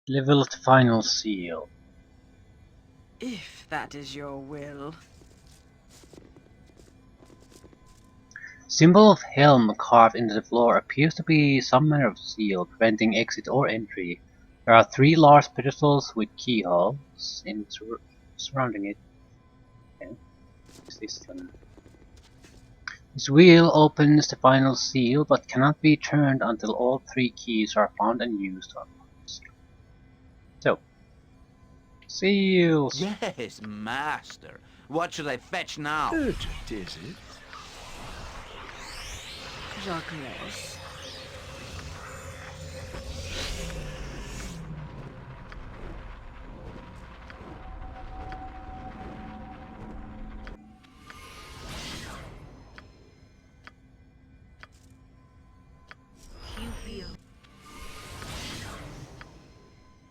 Level the final seal. If that is your will. Symbol of helm carved into the floor appears to be some manner of seal preventing exit or entry. There are 3 large pedestals with keyholes surrounding it. Okay. What's this one? This wheel opens the final seal but cannot be turned until all 3 keys are found and used to unlock the seal. So, seals! Yes, master. What should I fetch now? Urgent, is it? Jacques.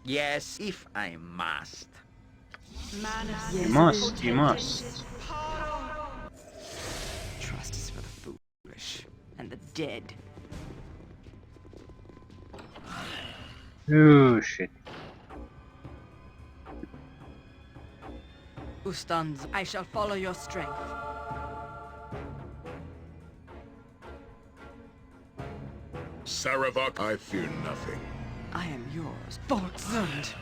Yes, if I must. You must, you must. Trust is for the foolish and the dead. Oh shit. Ustanz, I shall follow your strength. Saravak, I fear nothing. I am yours, Volksund.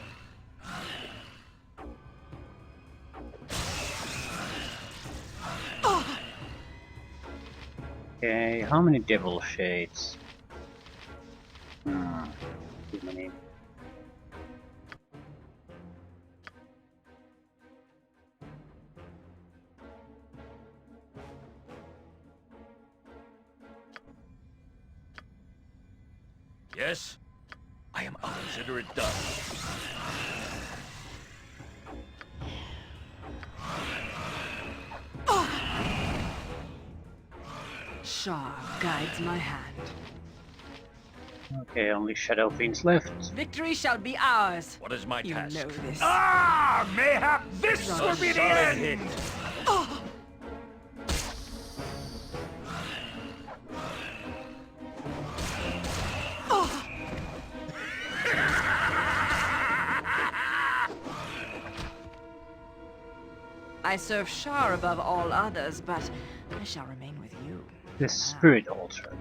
Okay, how many devil shades? Too many. Yes? I am consider it done. Shah guides my hand. Okay, only Shadow Fiends left. Victory shall be ours. What is my You task? know this. Ah! Mayhap this will be the end! I serve Shah above all others, but I shall remain with you. The Spirit Altar.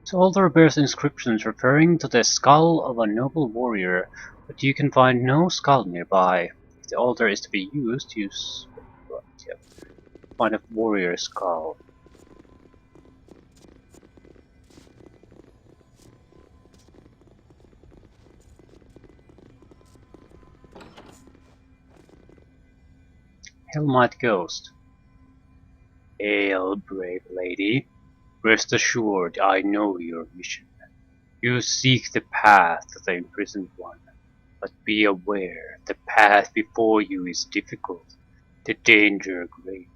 This altar bears inscriptions referring to the skull of a noble warrior, but you can find no skull nearby. If the altar is to be used, find a warrior skull. Hellmite Ghost. Hail, brave lady. Rest assured, I know your mission. You seek the path of the imprisoned one, but be aware, the path before you is difficult, the danger great.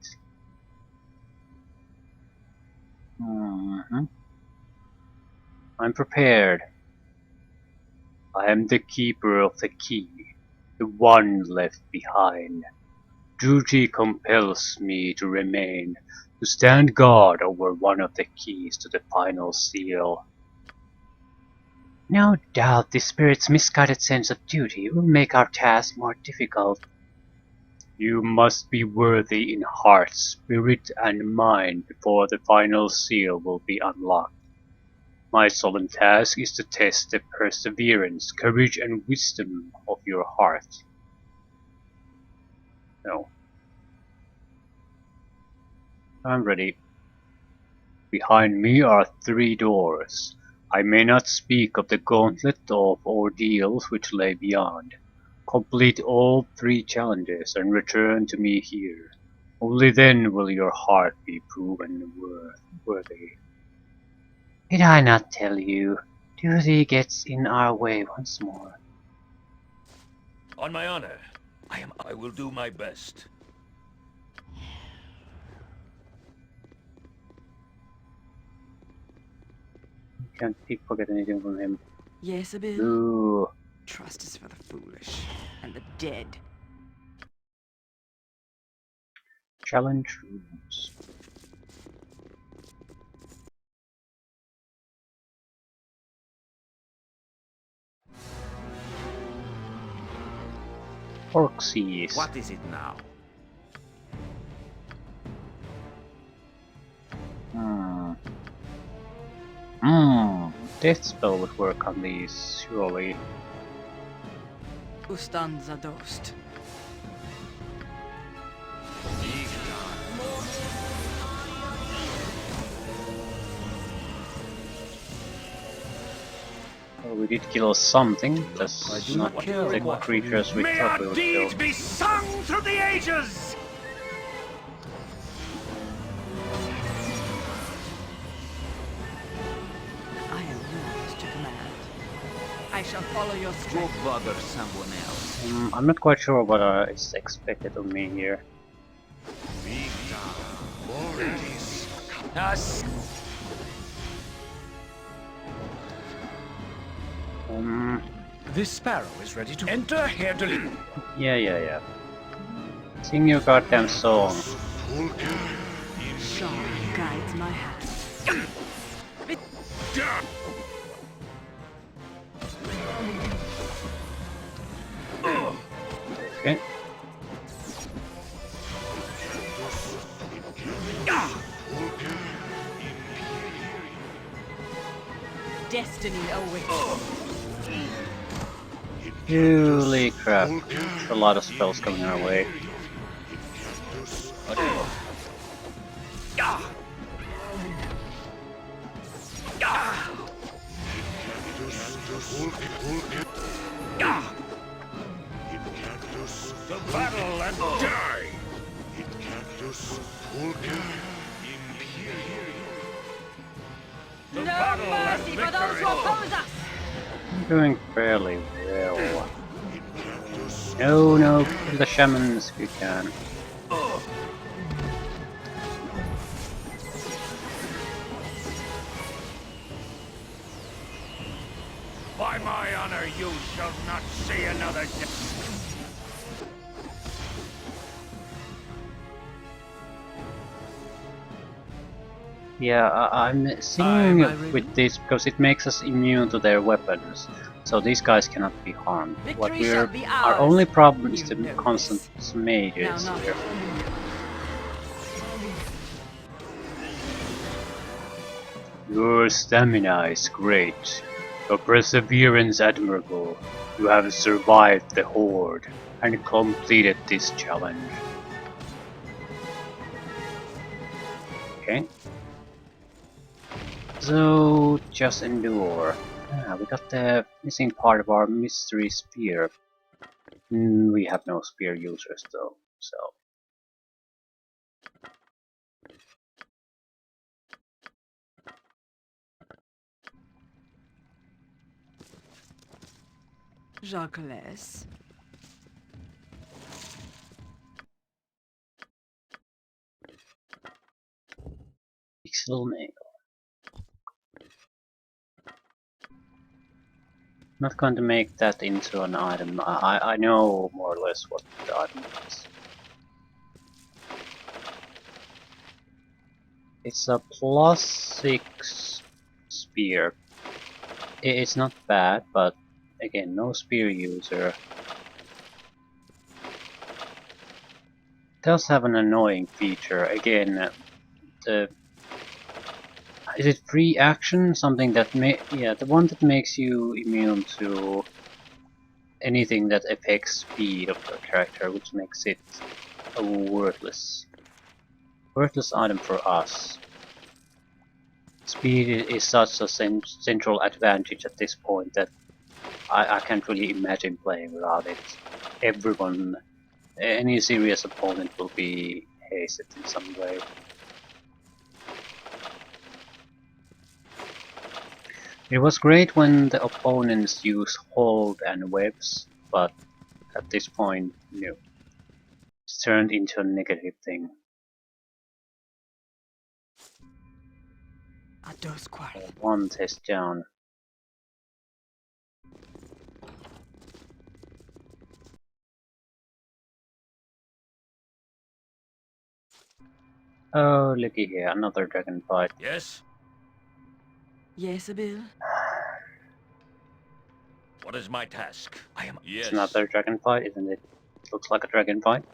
I'm prepared. I am the keeper of the key, the one left behind. Duty compels me to remain, to stand guard over one of the keys to the final seal. No doubt the spirit's misguided sense of duty will make our task more difficult. You must be worthy in heart, spirit, and mind before the final seal will be unlocked. My solemn task is to test the perseverance, courage, and wisdom of your heart. No. I'm ready. Behind me are 3 doors. I may not speak of the gauntlet of ordeals which lay beyond. Complete all 3 challenges and return to me here. Only then will your heart be proven worthy. Did I not tell you? Duty gets in our way once more. On my honor, I will do my best. Can't pickpocket anything from him. Yes, Abil. Ooh. Trust is for the foolish and the dead. Challenge rooms. Orcsies. What is it now? Death spell would work on these, surely. Who stands a dust? Well, we did kill something. I That's do not not care the what creatures we May thought our we would kill. deeds be sung through the ages! I am yours to command. I shall follow your Go strength. bother someone else. I'm not quite sure what is expected of me here. Us. This sparrow is ready to enter here to leave. Yeah. Sing your goddamn song. Shaw guides my hand. Okay. Destiny awaits. Holy crap. A lot of spells coming our way. To battle and die! No mercy for those who oppose us! I'm doing fairly well. No, kill the shamans if you can. By my honor, you shall not see another day. Yeah, I'm singing with this because it makes us immune to their weapons. So these guys cannot be harmed. What Victory shall we're be our ours. only problem is You the know constant this. mages Now, here. Your stamina is great. Your perseverance admirable. You have survived the horde and completed this challenge. Okay. So just endure. We got the missing part of our mystery spear. We have no spear users though, so. Jacques. Pixel mail. Not going to make that into an item. I know more or less what the item is. It's a +6 spear. It's not bad, but again, no spear user. It does have an annoying feature. Again, is it free action? Something that the one that makes you immune to anything that affects speed of your character, which makes it a worthless item for us. Speed is such a central advantage at this point that I can't really imagine playing without it. Any serious opponent will be hasted in some way. It was great when the opponents use hold and webs, but at this point, no. It's turned into a negative thing. A dose quarry. One test down. Oh, looky here, another dragon fight. Yes? Yes, Abil? What is my task? I am... It's Yes. another dragon fight, isn't it? Looks like a dragon fight.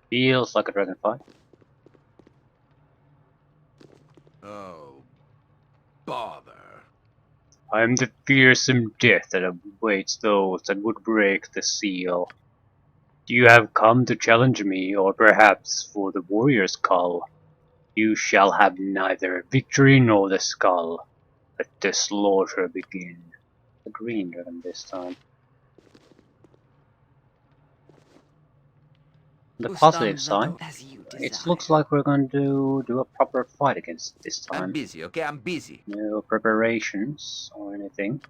Feels like a dragon fight. Oh, bother. I am the fearsome death that awaits those that would break the seal. Do you have come to challenge me, or perhaps for the warrior's call? You shall have neither victory nor the skull. Let the slaughter begin. The green dragon this time. On the positive side, As you it desire. looks like we're going to do a proper fight against it this I'm time. busy, okay? I'm busy. No preparations or anything.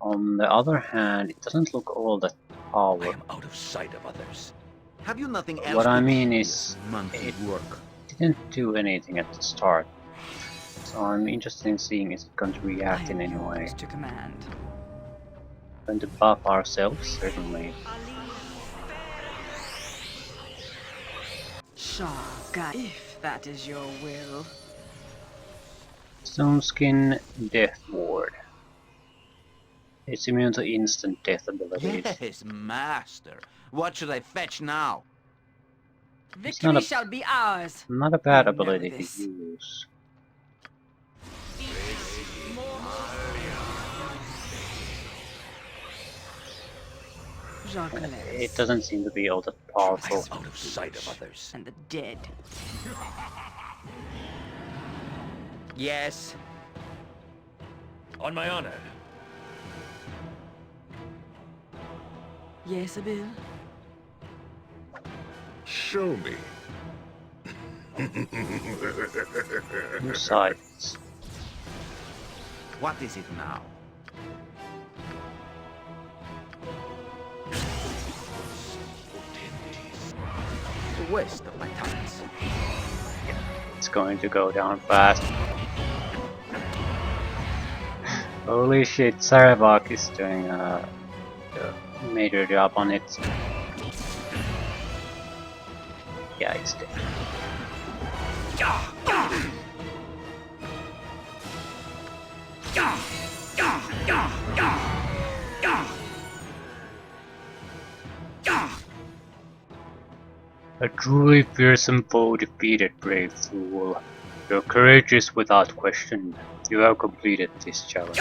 On the other hand, it doesn't look all that I powerful. am out of sight of others. Have you nothing else What to I do? mean Yes, is, monkey it work. didn't do anything at the start. So I'm interested in seeing is it going to I react in am any yours way. to command. Going to buff ourselves, certainly. Saga, if that is your will. Stone Skin Death Ward. It's immune to instant death abilities. Yes, master. What should I fetch now? It's not Victory a shall be ours. not a bad You know ability to this. use. It doesn't seem to be all that I am powerful. out of sight of others. And the dead. Yes. On my honor. Yes, Abil. Show me. Two sides. What is it now? The waste of my talents. It's going to go down fast. Holy shit, Sarabak is doing a major job on it. Yeah, it's dead. A truly fearsome foe defeated, brave fool. Your courage is without question. You have completed this challenge.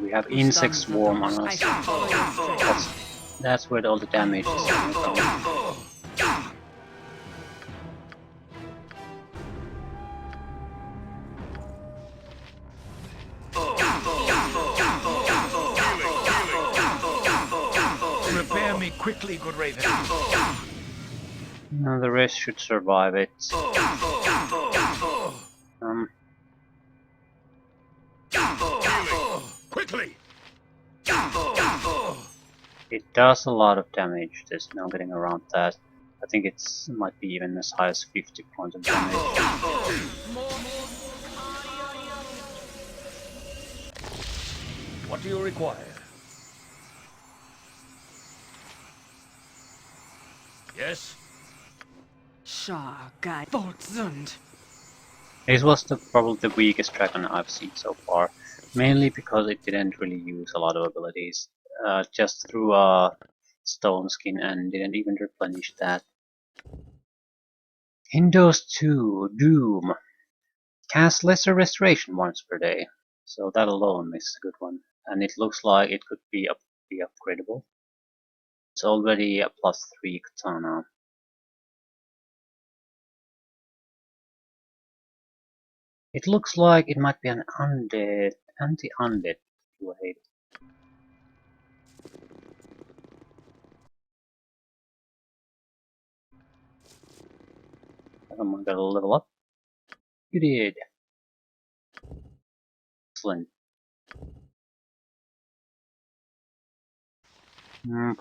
We have insect swarm on I us. shall follow your strength. That's where all the damage is coming from. Repair me quickly, good Raven. Now the rest should survive it. Quickly! It does a lot of damage. There's no getting around that. I think it might be even as high as 50 points of damage. What do you require? Yes? Saga, Voltzund. This was probably the weakest dragon I've seen so far, mainly because it didn't really use a lot of abilities. Just threw a stone skin and didn't even replenish that. Windows 2 Doom. Cast lesser restoration once per day. So that alone is a good one. And it looks like it could be upgradable. It's already a +3 katana. It looks like it might be an undead, anti-undead blade. Someone got a level up. You did. Excellent.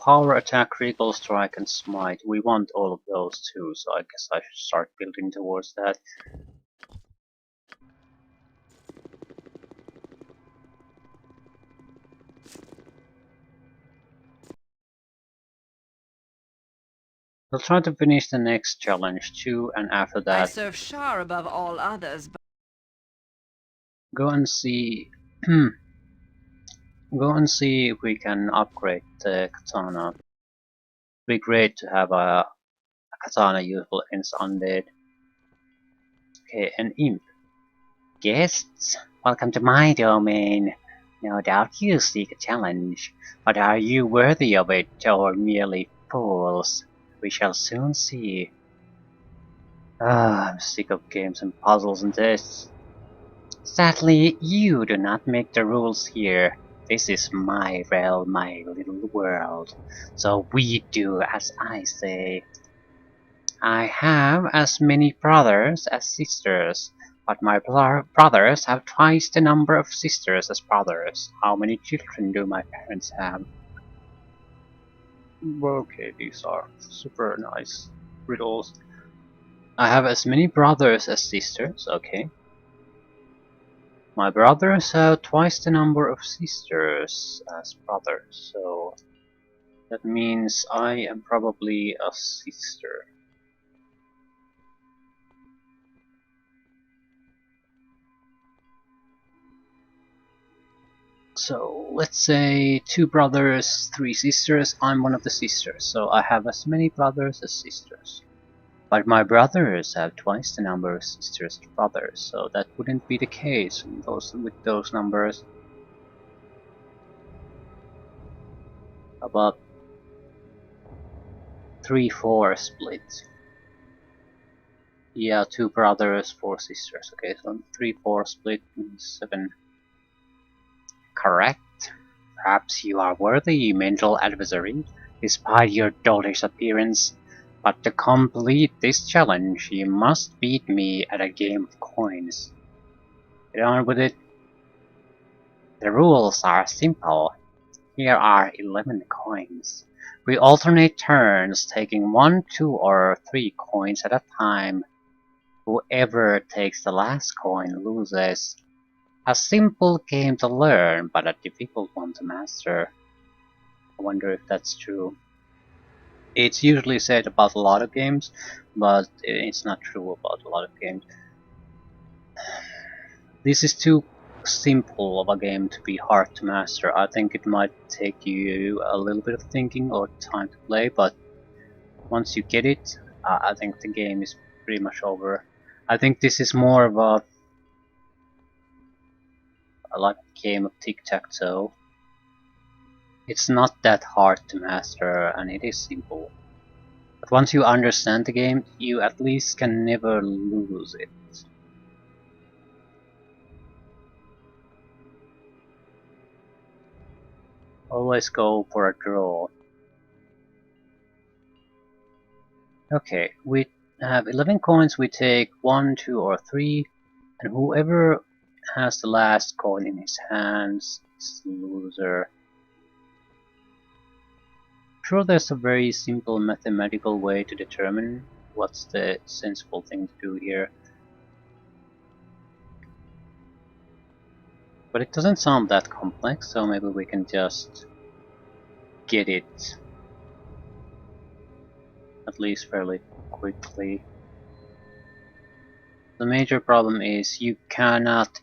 Power attack, critical strike, and smite. We want all of those too, so I guess I should start building towards that. We'll try to finish the next challenge too, and after I that, serve Shar above all others, but go and see Go and see if we can upgrade the katana. It'd be great to have a katana useful against undead. Okay, an imp. Guests, welcome to my domain. No doubt you seek a challenge, but are you worthy of it or merely fools? We shall soon see. I'm sick of games and puzzles and tests. Sadly, you do not make the rules here. This is my realm, my little world. So we do as I say. I have as many brothers as sisters, but my brothers have twice the number of sisters as brothers. How many children do my parents have? Okay, these are super nice riddles. I have as many brothers as sisters, okay. My brothers have twice the number of sisters as brothers, so that means I am probably a sister. So let's say 2 brothers, 3 sisters. I'm one of the sisters, so I have as many brothers as sisters. But my brothers have twice the number of sisters as brothers, so that wouldn't be the case with those numbers. About 3-4 split. Yeah, 2 brothers, 4 sisters. Okay, so 3-4 split means 7. Correct. Perhaps you are worthy, mental adversary, despite your daughter's appearance. But to complete this challenge, you must beat me at a game of coins. Get on with it. The rules are simple. Here are 11 coins. We alternate turns, taking 1, 2, or 3 coins at a time. Whoever takes the last coin loses. A simple game to learn, but a difficult one to master. I wonder if that's true. It's usually said about a lot of games, but it's not true about a lot of games. This is too simple of a game to be hard to master. I think it might take you a little bit of thinking or time to play, but once you get it, I think the game is pretty much over. I think this is more of a like a game of tic-tac-toe. It's not that hard to master, and it is simple. But once you understand the game, you at least can never lose it. Always go for a draw. Okay, we have 11 coins, we take 1, 2, or 3, and whoever has the last coin in his hands is the loser. Sure, there's a very simple mathematical way to determine what's the sensible thing to do here. But it doesn't sound that complex, so maybe we can just get it at least fairly quickly. The major problem is you cannot,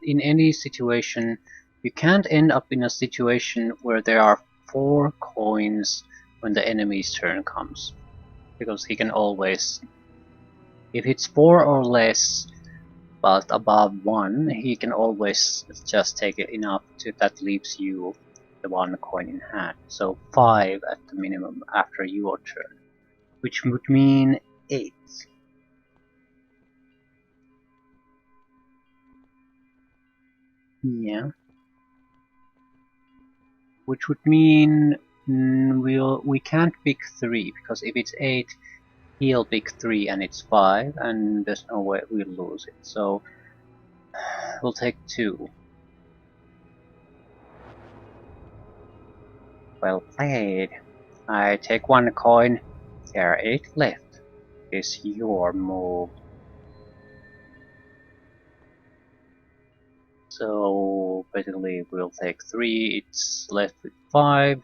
in any situation, you can't end up in a situation where there are 4 coins when the enemy's turn comes. Because he can always, if it's 4 or less, but above 1, he can always just take it enough to that leaves you the 1 coin in hand. So 5 at the minimum after your turn, which would mean 8. Yeah. Which would mean we can't pick 3, because if it's 8, he'll pick 3 and it's 5, and there's no way we'll lose it. So we'll take 2. Well played. I take 1 coin. There are 8 left. It's your move. So basically we'll take 3, it's left with 5,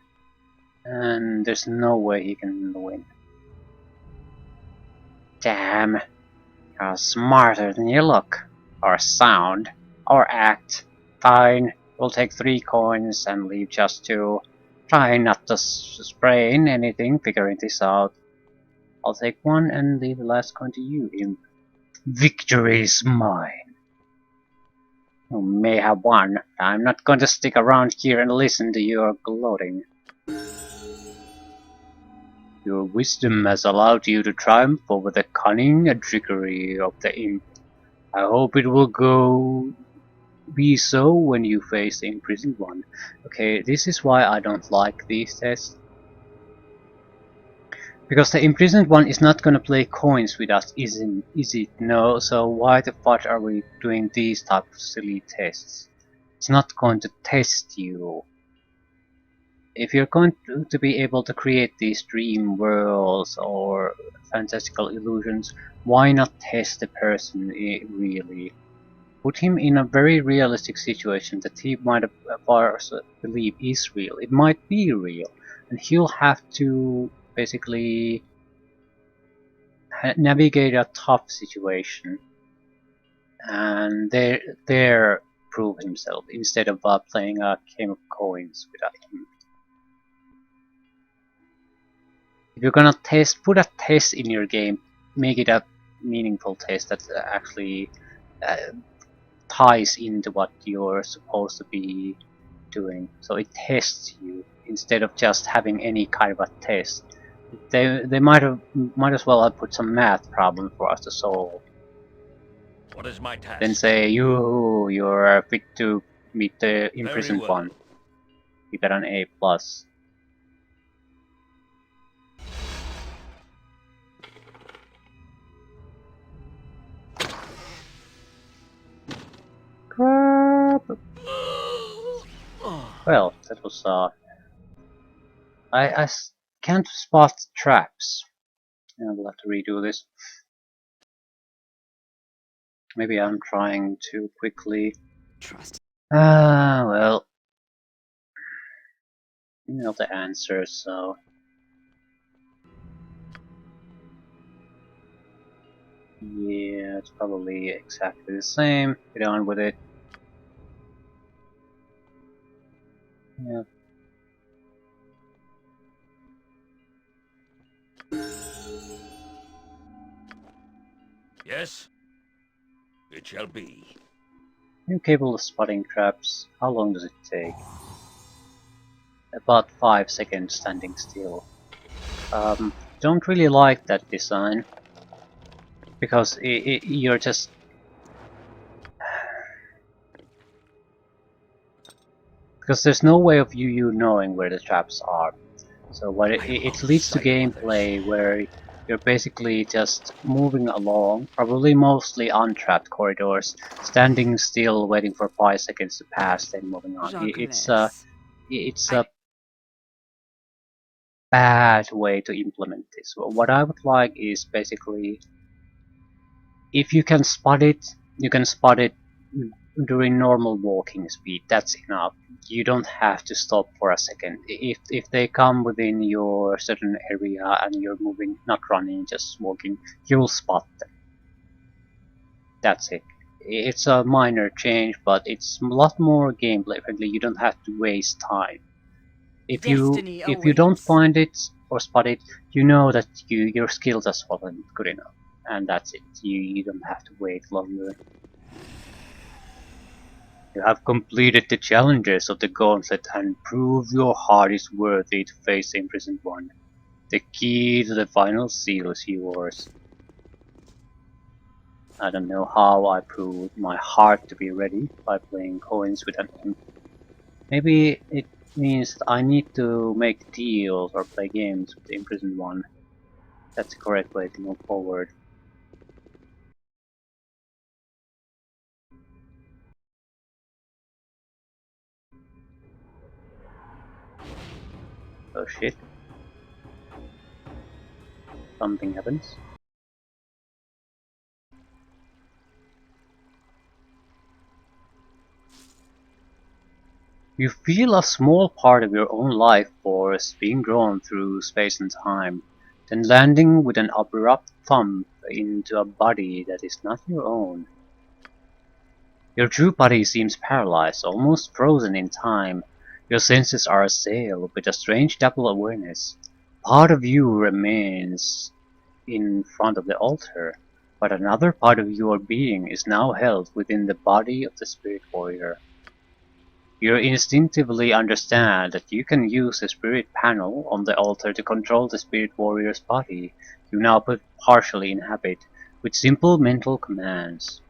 and there's no way he can win. Damn, you're smarter than you look, or sound, or act. Fine, We'll take 3 coins and leave just 2. Try not to sprain anything figuring this out. I'll take 1 and leave the last coin to you, imp. Victory is mine. You may have won. I'm not going to stick around here and listen to your gloating. Your wisdom has allowed you to triumph over the cunning and trickery of the imp. I hope it will be so when you face the imprisoned one. Okay, this is why I don't like these tests. Because the imprisoned one is not gonna play coins with us, is it? No, so why the fuck are we doing these type of silly tests? It's not going to test you. If you're going to be able to create these dream worlds or fantastical illusions, why not test the person really? Put him in a very realistic situation that he might believe is real. It might be real, and he'll have to basically navigate a tough situation and there prove himself instead of playing a game of coins without him. If you're gonna put a test in your game, make it a meaningful test that actually ties into what you're supposed to be doing. So it tests you instead of just having any kind of a test. They might as well have put some math problem for us to solve. What is my task? Then say you're fit to meet the imprisoned Very well. one. You got an A plus. Crap. Well, that was I can't spot traps. Yeah, we'll have to redo this. Maybe I'm trying too quickly. Trust. Well, you know the answer, so yeah, it's probably exactly the same. Get on with it. Yeah. Yes? It shall be. New capable of spotting traps. How long does it take? About 5 seconds standing still. Don't really like that design. Because you're just... Because there's no way of you knowing where the traps are. So what it leads to gameplay where you're basically just moving along, probably mostly untrapped corridors, standing still, waiting for 5 seconds to pass, then moving on. It's a bad way to implement this. What I would like is basically, if you can spot it, you can spot it during normal walking speed. That's enough. You don't have to stop for a second. If they come within your certain area and you're moving, not running, just walking, you'll spot them. That's it. It's a minor change, but it's a lot more gameplay friendly. You don't have to waste time. If you don't find it or spot it, you know that your skills just wasn't good enough, and that's it. You don't have to wait longer. You have completed the challenges of the gauntlet and proved your heart is worthy to face the imprisoned one. The key to the final seal is yours. I don't know how I proved my heart to be ready by playing coins with an imp. Maybe it means that I need to make deals or play games with the imprisoned one. That's the correct way to move forward. Oh shit. Something happens. You feel a small part of your own life force being drawn through space and time, then landing with an abrupt thump into a body that is not your own. Your true body seems paralyzed, almost frozen in time. Your senses are assailed with a strange double awareness. Part of you remains in front of the altar, but another part of your being is now held within the body of the spirit warrior. You instinctively understand that you can use the spirit panel on the altar to control the spirit warrior's body you now partially inhabit with simple mental commands.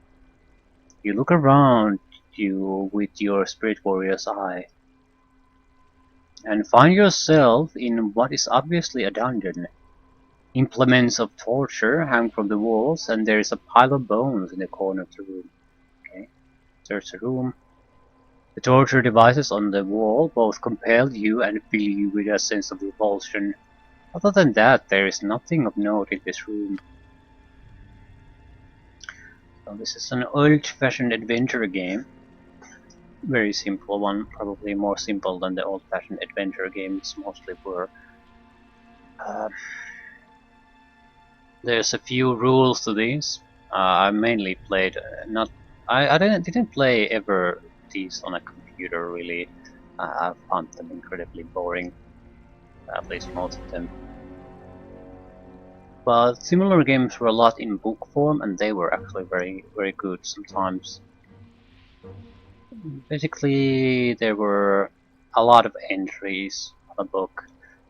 You look around you with your spirit warrior's eye and find yourself in what is obviously a dungeon. Implements of torture hang from the walls, and there is a pile of bones in the corner of the room. Okay, there's a room. The torture devices on the wall both compel you and fill you with a sense of repulsion. Other than that, there is nothing of note in this room. So this is an old-fashioned adventure game. Very simple one, probably more simple than the old-fashioned adventure games mostly were. There's a few rules to these. I mainly played not. I didn't play ever these on a computer really. I found them incredibly boring, at least most of them. But similar games were a lot in book form, and they were actually very good sometimes. Basically, there were a lot of entries on a book,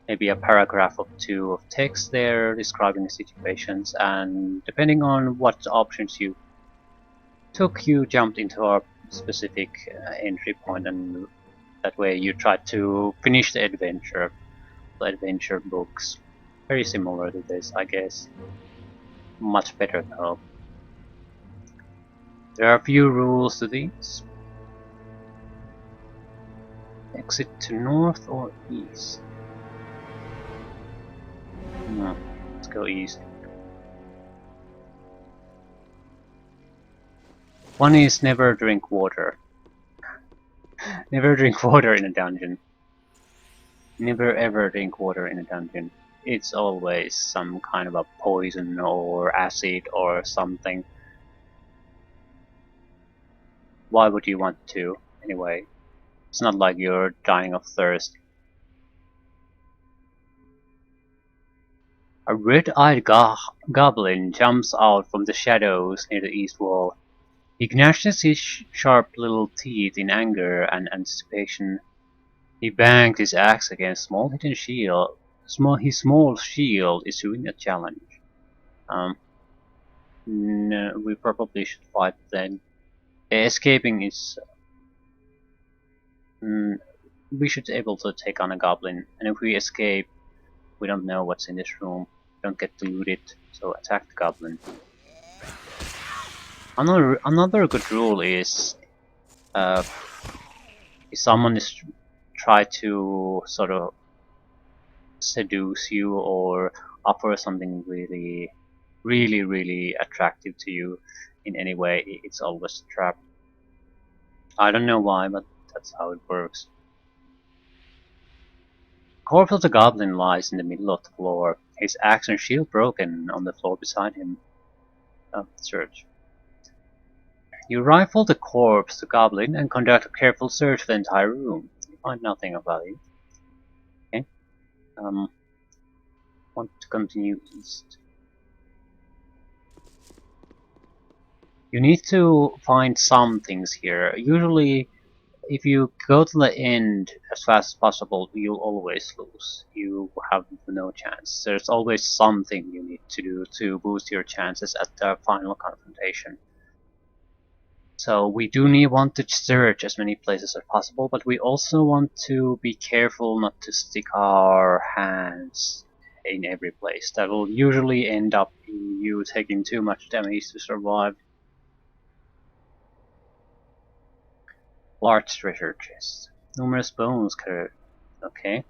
maybe a paragraph or two of text there describing the situations, and depending on what options you took, you jumped into a specific entry point, and that way you tried to finish the adventure books. Very similar to this, I guess. Much better though. There are a few rules to these. Exit to north or east? No, let's go east. One is never drink water. Never drink water in a dungeon. Never ever drink water in a dungeon. It's always some kind of a poison or acid or something. Why would you want to, anyway? It's not like you're dying of thirst. A red-eyed goblin jumps out from the shadows near the east wall. He gnashes his sharp little teeth in anger and anticipation. He banged his axe against small hidden shield. His small shield is doing a challenge. No, we probably should fight then. Escaping is. We should be able to take on a goblin, and if we escape, we don't know what's in this room. We don't get to loot it, so attack the goblin. Another good rule is if someone is try to sort of seduce you or offer something really attractive to you in any way, it's always a trap. I don't know why, but that's how it works. The corpse of the goblin lies in the middle of the floor, his axe and shield broken on the floor beside him. Search. You rifle the corpse, the goblin, and conduct a careful search of the entire room. You find nothing of value. Okay. Want to continue east. You need to find some things here. Usually, if you go to the end as fast as possible, you'll always lose. You have no chance. There's always something you need to do to boost your chances at the final confrontation. So we want to search as many places as possible, but we also want to be careful not to stick our hands in every place. That will usually end up in you taking too much damage to survive. Large treasure chest. Numerous bones carried. Okay.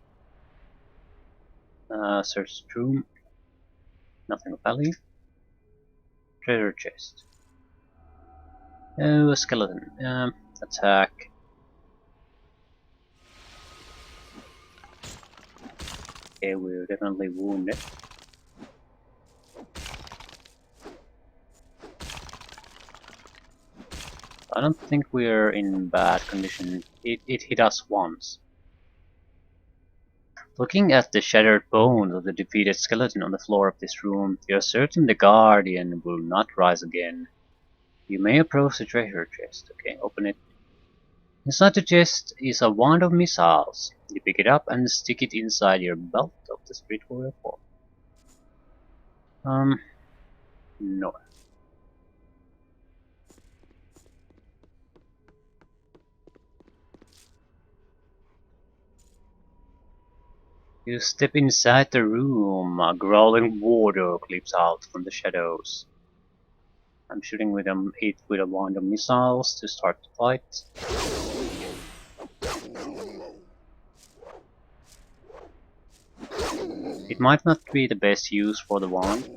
Search room. Nothing of value. Treasure chest. Oh, a skeleton. Attack. Okay, we're definitely wounded. I don't think we're in bad condition. It hit us once. Looking at the shattered bones of the defeated skeleton on the floor of this room, you're certain the Guardian will not rise again. You may approach the treasure chest. Okay, open it. Inside the chest is a wand of missiles. You pick it up and stick it inside your belt of the Spirit Warrior form. No. You step inside the room. A growling warder leaps out from the shadows. I'm shooting with it with a wand of missiles to start the fight. It might not be the best use for the wand,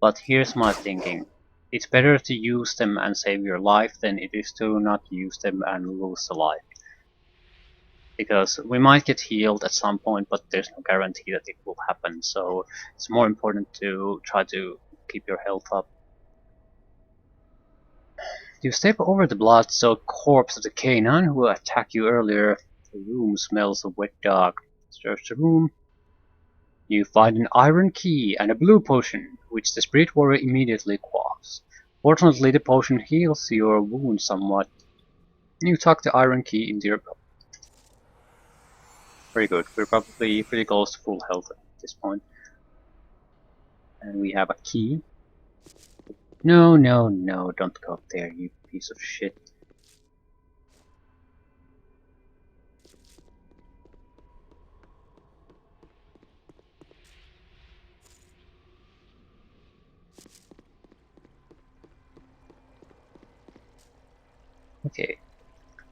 but here's my thinking. It's better to use them and save your life than it is to not use them and lose a life. Because we might get healed at some point, but there's no guarantee that it will happen, so it's more important to try to keep your health up. You step over the blood-soaked corpse of the canine who attacked you earlier. The room smells of wet dog. Search the room. You find an iron key and a blue potion, which the Spirit Warrior immediately quaffs. Fortunately, the potion heals your wound somewhat. You tuck the iron key into your belt. Very good. We're probably pretty close to full health at this point. And we have a key. No, no, no, don't go up there, you piece of shit. Okay.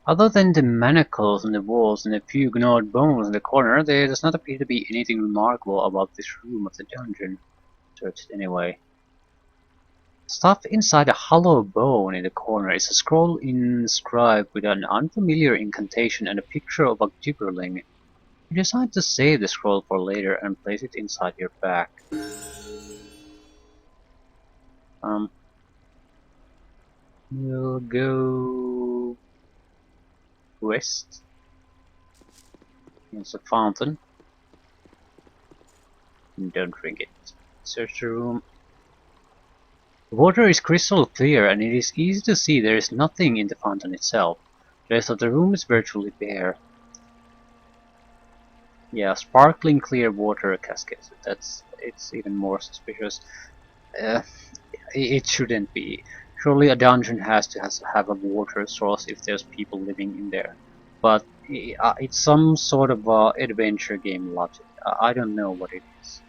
Other than the manacles on the walls and a few gnawed bones in the corner, there does not appear to be anything remarkable about this room of the dungeon. Search it anyway. Stuffed inside a hollow bone in the corner is a scroll inscribed with an unfamiliar incantation and a picture of a gibberling. You decide to save the scroll for later and place it inside your bag. We'll go west. There's a fountain. And don't drink it. Search the room. The water is crystal clear and it is easy to see there is nothing in the fountain itself. The rest of the room is virtually bare. Yeah, sparkling clear water cascades. It's even more suspicious. It shouldn't be. Surely a dungeon has to have a water source if there's people living in there. But it's some sort of adventure game logic. I don't know what it is.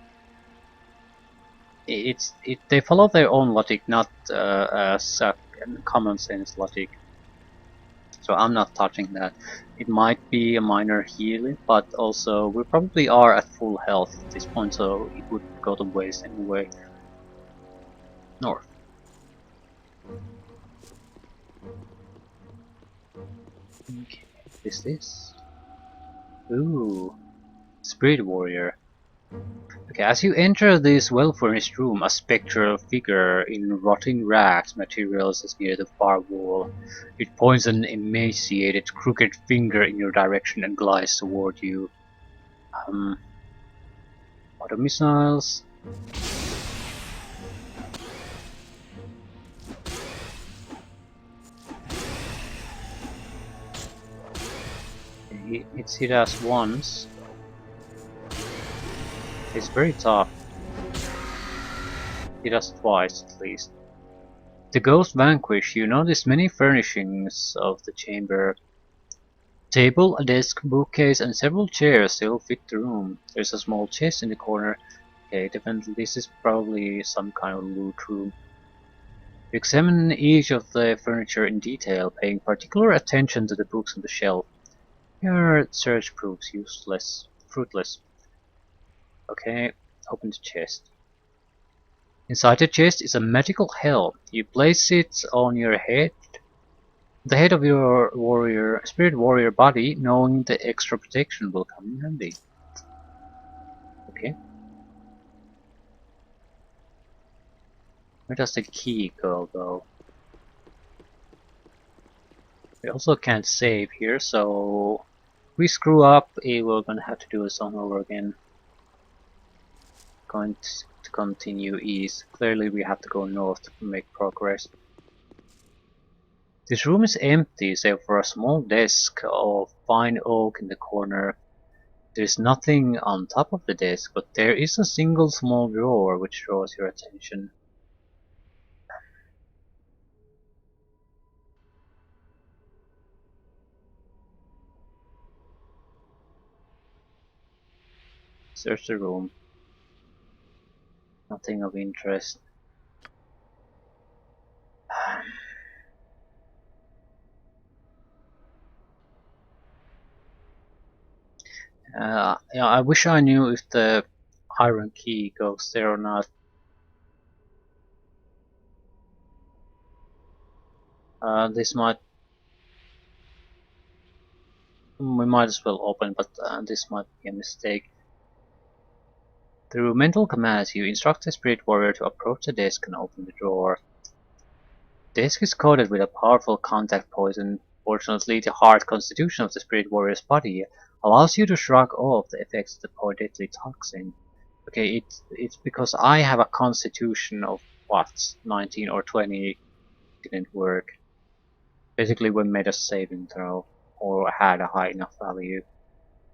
They follow their own logic, not common sense logic. So I'm not touching that. It might be a minor healing, but also we probably are at full health at this point, so it would go to waste anyway. North. Okay, what is this? Ooh, Spirit Warrior. Okay, as you enter this well-furnished room, a spectral figure in rotting rags materializes near the far wall. It points an emaciated, crooked finger in your direction and glides toward you. Auto missiles. It's hit us once. It's very tough. Hit us twice at least. The ghost vanquished, you notice many furnishings of the chamber. Table, a desk, bookcase, and several chairs still fit the room. There's a small chest in the corner. Okay, definitely this is probably some kind of loot room. You examine each of the furniture in detail, paying particular attention to the books on the shelf. Your search proves fruitless. Okay, open the chest. Inside the chest is a magical helm. You place it on your head, the head of your spirit warrior body, knowing the extra protection will come in handy. Okay. Where does the key go though? We also can't save here, so if we screw up, we're gonna have to do this all over again. Going to continue east. Clearly we have to go north to make progress. This room is empty save for a small desk of fine oak in the corner. There's nothing on top of the desk, but there is a single small drawer which draws your attention. Search the room. Nothing of interest. Yeah, I wish I knew if the iron key goes there or not. This might... We might as well open, but this might be a mistake. Through mental commands, you instruct the spirit warrior to approach the desk and open the drawer. The desk is coated with a powerful contact poison. Fortunately, the hard constitution of the spirit warrior's body allows you to shrug off the effects of the poor deadly toxin. Okay, it's because I have a constitution of what, 19 or 20 didn't work. Basically, we made a saving throw or had a high enough value.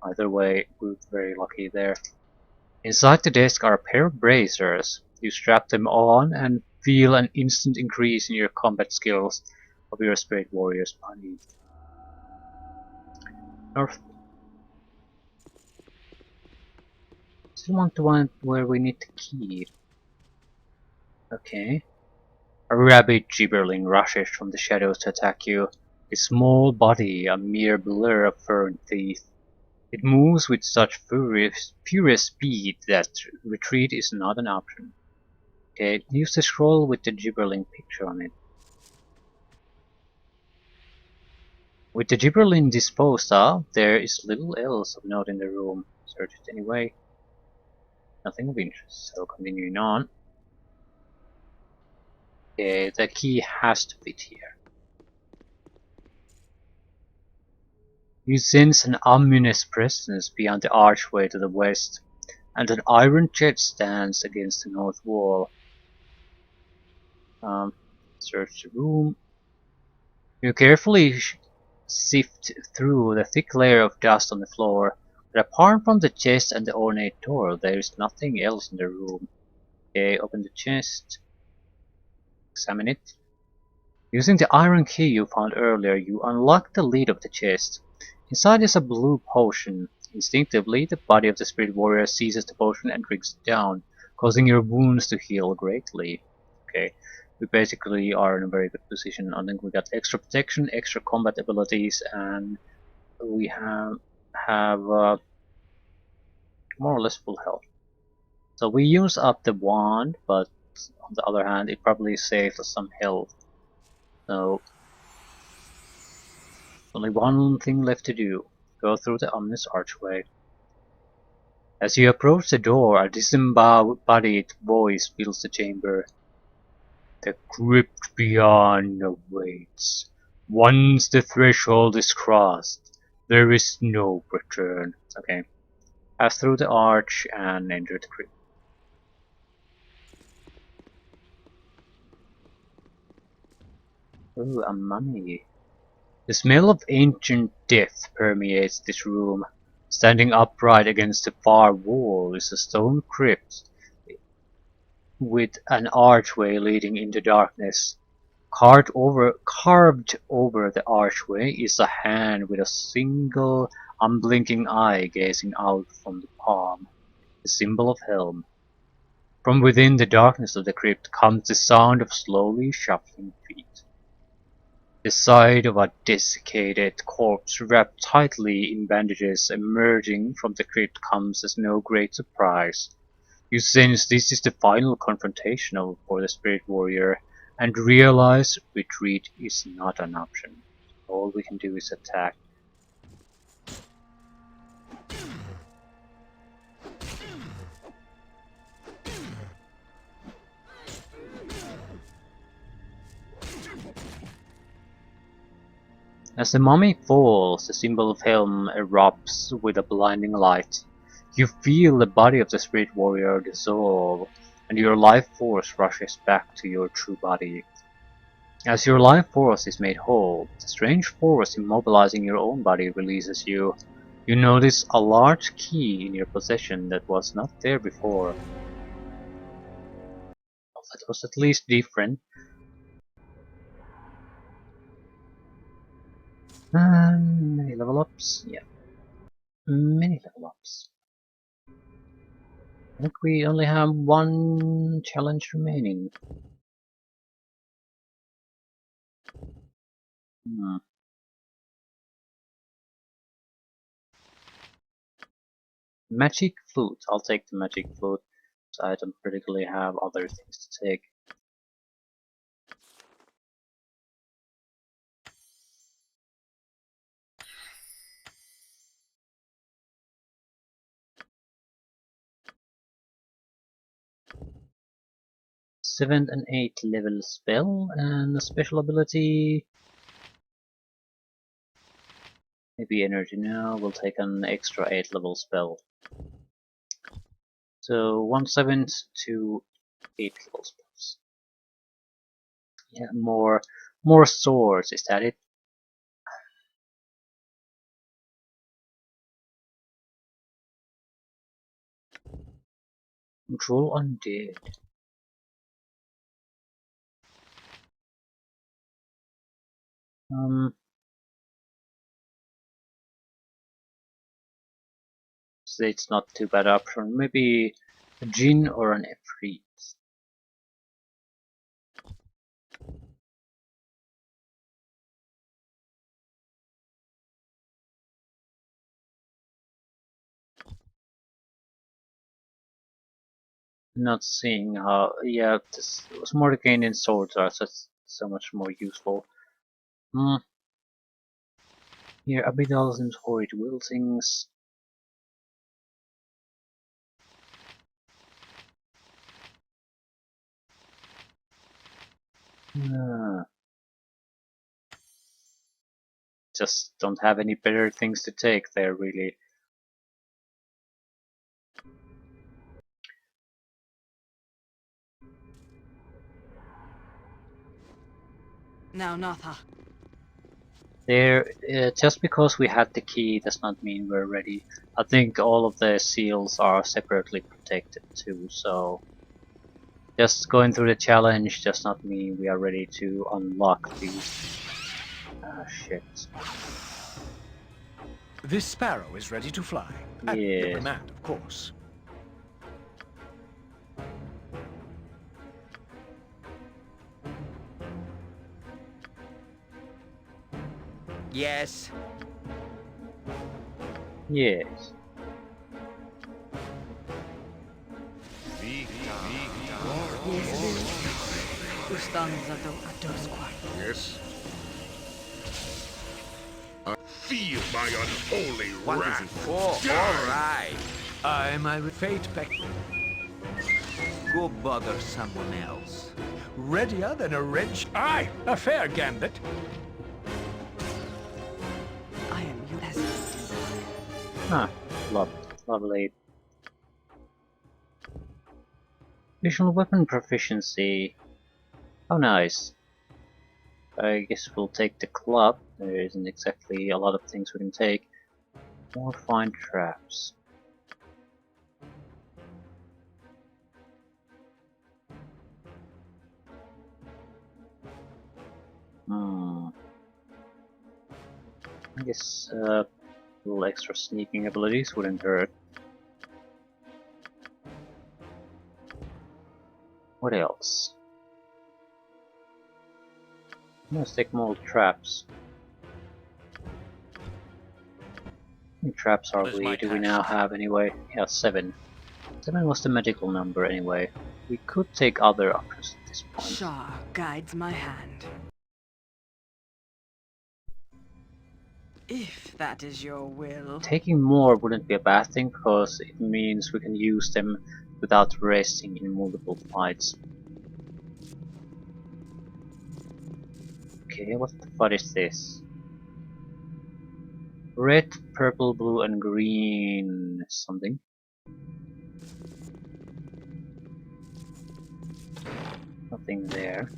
Either way, we're very lucky there. Inside the desk are a pair of bracers. You strap them on and feel an instant increase in your combat skills of your spirit warrior's body. North. Still want the one where we need the key. Okay. A rabid gibberling rushes from the shadows to attack you. Its small body a mere blur of fur and teeth. It moves with such furious speed that retreat is not an option. Okay, use the scroll with the gibberling picture on it. With the gibberling disposed of, there is little else of note in the room. Search it anyway. Nothing of interest, so continuing on. Okay, the key has to fit here. You sense an ominous presence beyond the archway to the west, and an iron jet stands against the north wall. Search the room. You carefully sift through the thick layer of dust on the floor, but apart from the chest and the ornate door, there is nothing else in the room. Okay, open the chest. Examine it. Using the iron key you found earlier, you unlock the lid of the chest. Inside is a blue potion. Instinctively, the body of the spirit warrior seizes the potion and drinks it down, causing your wounds to heal greatly. Okay, we basically are in a very good position. I think we got extra protection, extra combat abilities, and we have more or less full health. So we use up the wand, but on the other hand, it probably saves us some health. So only one thing left to do. Go through the ominous archway. As you approach the door, a disembodied voice fills the chamber. The crypt beyond awaits. Once the threshold is crossed, there is no return. Okay. Pass through the arch and enter the crypt. Ooh, a mummy. The smell of ancient death permeates this room. Standing upright against the far wall is a stone crypt with an archway leading into darkness. Carved over the archway is a hand with a single unblinking eye gazing out from the palm, the symbol of Helm. From within the darkness of the crypt comes the sound of slowly shuffling feet. The sight of a desiccated corpse wrapped tightly in bandages emerging from the crypt comes as no great surprise. You sense this is the final confrontation for the spirit warrior, and realize retreat is not an option. All we can do is attack. As the mummy falls, the symbol of Helm erupts with a blinding light. You feel the body of the spirit warrior dissolve, and your life force rushes back to your true body. As your life force is made whole, the strange force immobilizing your own body releases you. You notice a large key in your possession that was not there before. Well, that was at least different. Many level ups? Yeah, many level ups. I think we only have one challenge remaining. Hmm. Magic flute. I'll take the magic flute. So I don't particularly have other things to take. Seventh and 8th level spell and a special ability. Maybe energy now. We'll take an extra 8th level spell. So 1/7 to 8th level spells. Yeah, more swords. Is that it? Control undead. So it's not too bad option. Maybe a Jinn or an Efreet. Not seeing how. Yeah, this was more gain in swords are so much more useful. Hmm. Here, Abidal's horrid wiltings. Uh, just don't have any better things to take there, really. Now, Natha. There, just because we had the key does not mean we're ready. I think all of the seals are separately protected too, so just going through the challenge does not mean we are ready to unlock these. Ah, shit. This sparrow is ready to fly. At your Yes. command, of course. Yes. Yes. Who stands at those quarters? Yes. I feel my unholy What is wrath. it for? All right. My fate beck. Go bother someone else. Readier than a wrench. Aye, a fair gambit. I am you as you desire. Ah, lovely. Visual weapon proficiency. Oh, nice. I guess we'll take the club. There isn't exactly a lot of things we can take. More fine traps. I guess a little extra sneaking abilities wouldn't hurt. What else? Let's take more traps. How many traps are What is my do we task? now have anyway? Yeah, 7. 7 was the magical number anyway. We could take other options at this point. Shar guides my hand. If that is your will. Taking more wouldn't be a bad thing because it means we can use them without resting in multiple fights. Okay, what the fuck is this? red, purple, blue, and green something. Nothing there.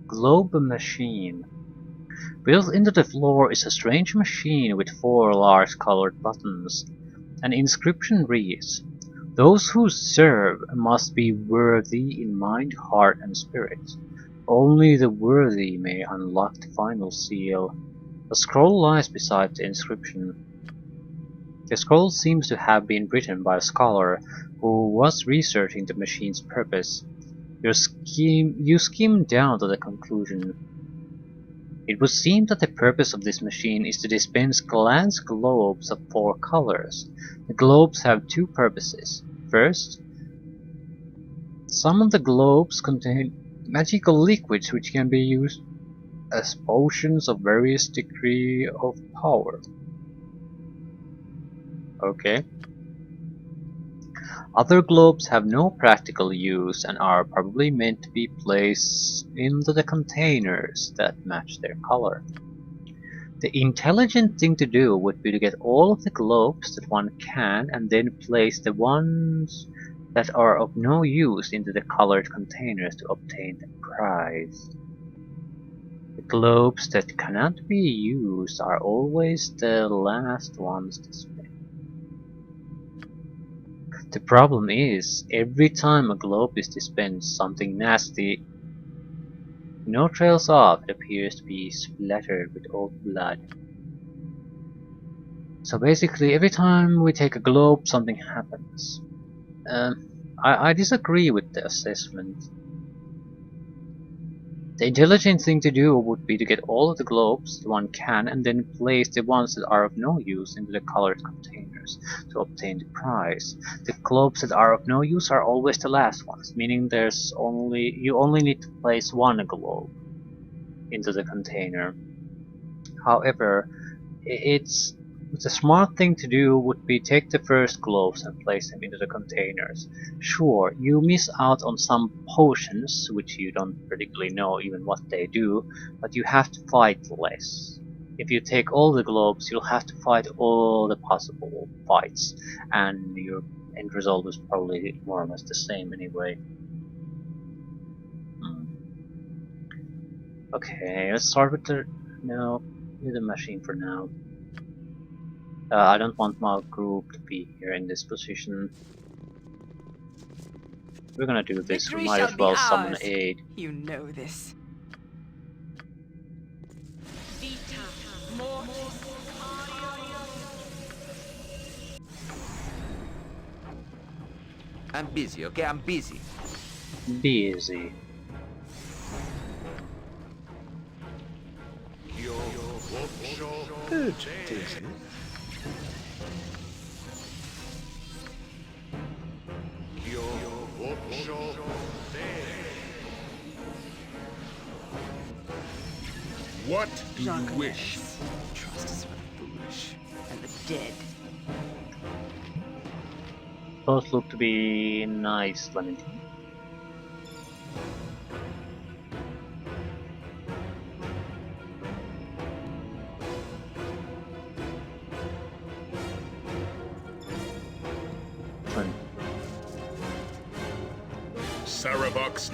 Globe machine. Built into the floor is a strange machine with 4 large colored buttons. An inscription reads, "Those who serve must be worthy in mind, heart, and spirit. Only the worthy may unlock the final seal." A scroll lies beside the inscription. The scroll seems to have been written by a scholar who was researching the machine's purpose. You skim down to the conclusion. It would seem that the purpose of this machine is to dispense glance globes of 4 colors. The globes have 2 purposes. First, some of the globes contain magical liquids which can be used as potions of various degree of power. Okay. Other globes have no practical use and are probably meant to be placed into the containers that match their color. The intelligent thing to do would be to get all of the globes that one can and then place the ones that are of no use into the colored containers to obtain the prize. The globes that cannot be used are always the last ones to spend. The problem is, every time a globe is dispensed, something nasty trails off. It appears to be splattered with old blood. So basically, every time we take a globe, something happens. I disagree with the assessment. The intelligent thing to do would be to get all of the globes one can and then place the ones that are of no use into the colored containers to obtain the prize. The globes that are of no use are always the last ones, meaning you only need to place 1 globe into the container. However, the smart thing to do would be take the first globes and place them into the containers. Sure, you miss out on some potions, which you don't particularly know even what they do, but you have to fight less. If you take all the globes, you'll have to fight all the possible fights, and your end result is probably more or less the same anyway. Okay, let's start with the machine for now. I don't want my group to be here in this position. We're gonna do this. Victory We might shall as well be summon ours. aid. You know this. I'm busy, okay? I'm busy. Busy. What do you wish? Trust is for the foolish and the dead. Both look to be nice, Clementine. Sarabox.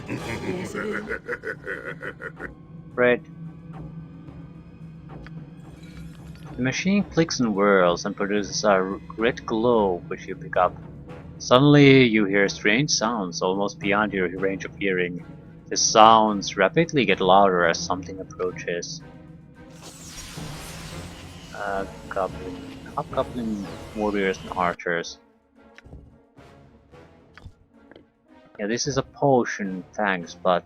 Yes, it is. Red. The machine clicks and whirls and produces a red glow which you pick up. Suddenly you hear strange sounds almost beyond your range of hearing. The sounds rapidly get louder as something approaches. Hobgoblin warriors and archers. Yeah, this is a potion, thanks, but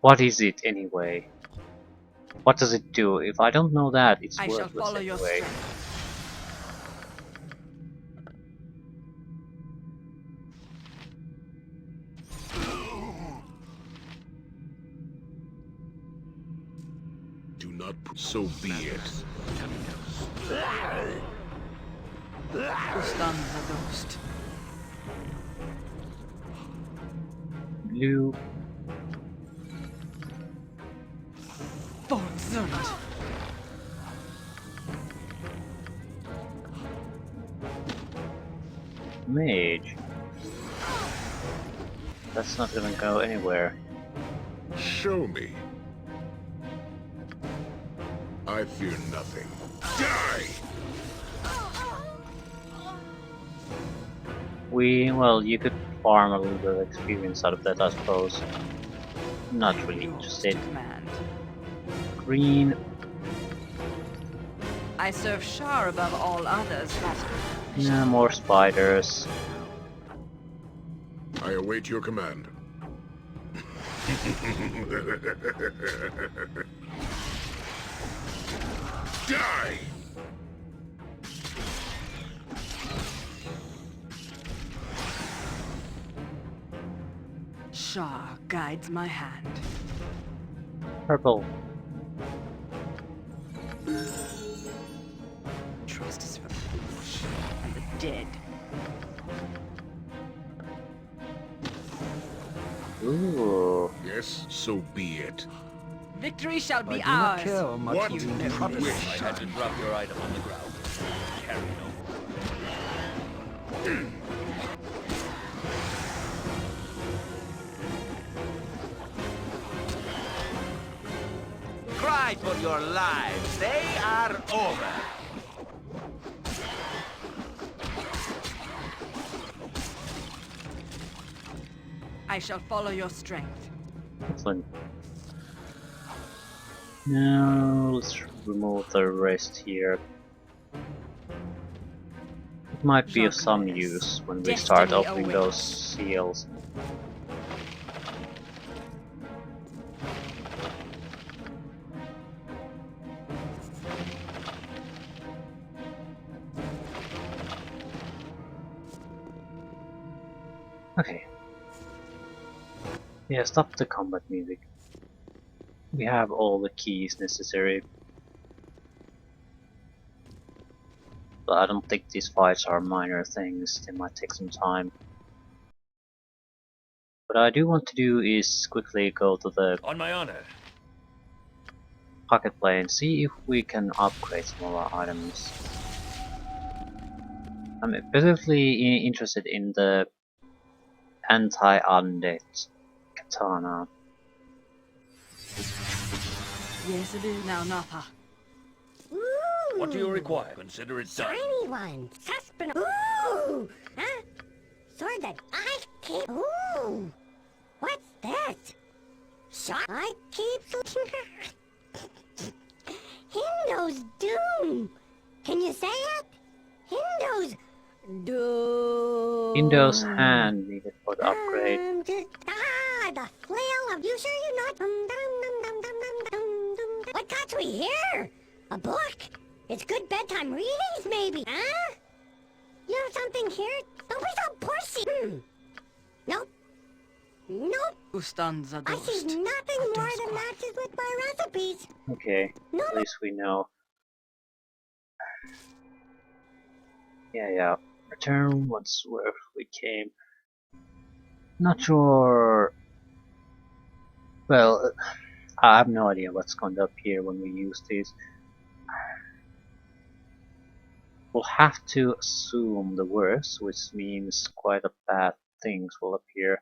what is it anyway? What does it do? If I don't know that, it's I shall worthless follow your anyway. strength. Do not. So be it. Who stuns a ghost? Blue. imprisoned. Mage. That's not gonna go anywhere. Show me. I fear nothing. Die! Well, you could farm a little bit of experience out of that, I suppose. Not really Yours interested. to command. Green. I serve Shar above all others, but Yeah, more spiders. I await your command. Die! Shar guides my hand. Purple. Trust is for the foolish and the dead. Ooh. Yes, so be it. Victory shall be I do not ours. care much What for do you you promise. wish? I had to drop your item on the ground. Carry no more. Cry for your lives. They are over. I shall follow your strength. Excellent. Now let's remove the rest here. It might be of some Darkness. use when we start Destiny opening awaits. those seals. Okay. Yeah, stop the combat music. We have all the keys necessary. But I don't think these fights are minor things, they might take some time. What I do want to do is quickly go to the On my honor. pocket plane, see if we can upgrade some of our items. I'm particularly interested in the anti-undead katana. Yes, it is now, Natha. Ooh, What do you require? Consider it done. shiny one, suspend. Ooh, huh? Sword that I keep. Ooh, what's that? Shot I keep. Hindo's doom. Can you say it? Hindo's doom. Indo's hand needed for the upgrade. The flail of you sure you're not. What got we here? A book? It's good bedtime readings, maybe, huh? You have something here? Don't be so pussy. Nope. Nope. Ustanza I see dost. nothing more that matches with my recipes. Okay, No. at least we know. Yeah. Return once where we came. Not sure. Well, I have no idea what's going to appear when we use these. We'll have to assume the worst, which means quite a bad things will appear.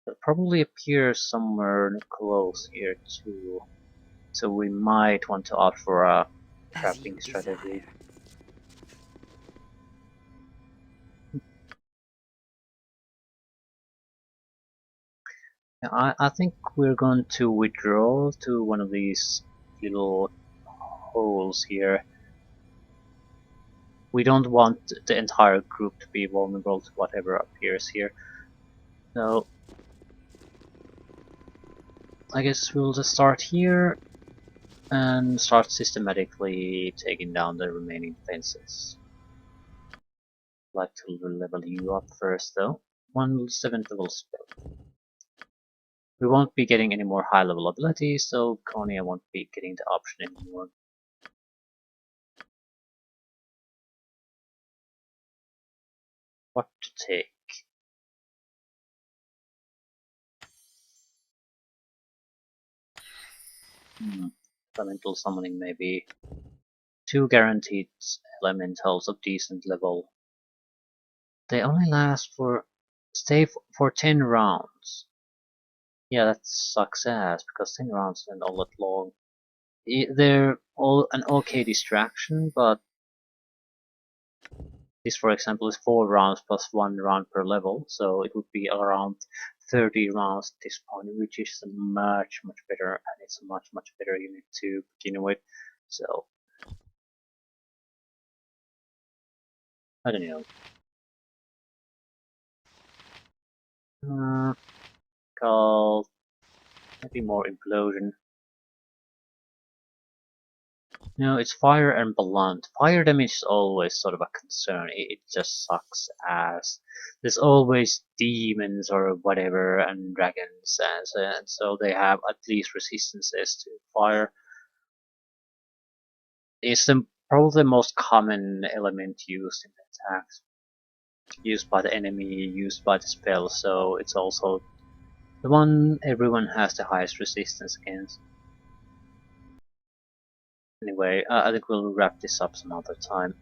They'll probably appear somewhere close here too. So we might want to opt for a As trapping you strategy. desire. I think we're going to withdraw to one of these little holes here. We don't want the entire group to be vulnerable to whatever appears here. So I guess we'll just start here and start systematically taking down the remaining fences. I'd like to level you up first though. 1/7 level spell. We won't be getting any more high level abilities, so Konya won't be getting the option anymore. What to take? Elemental summoning maybe. 2 guaranteed elementals of decent level. They only last for for 10 rounds. Yeah, that sucks ass because 10 rounds isn't all that long. They're all an okay distraction, but this, for example, is 4 rounds plus 1 round per level, so it would be around 30 rounds at this point, which is much better, and it's a much better unit to begin with. So I don't know. Called maybe more implosion. No, it's fire and blunt. Fire damage is always sort of a concern. It just sucks ass. There's always demons or whatever and dragons, and so they have at least resistances to fire. It's probably the most common element used in attacks. Used by the enemy, used by the spell, so it's also the one everyone has the highest resistance against. Anyway, I think we'll wrap this up some other time.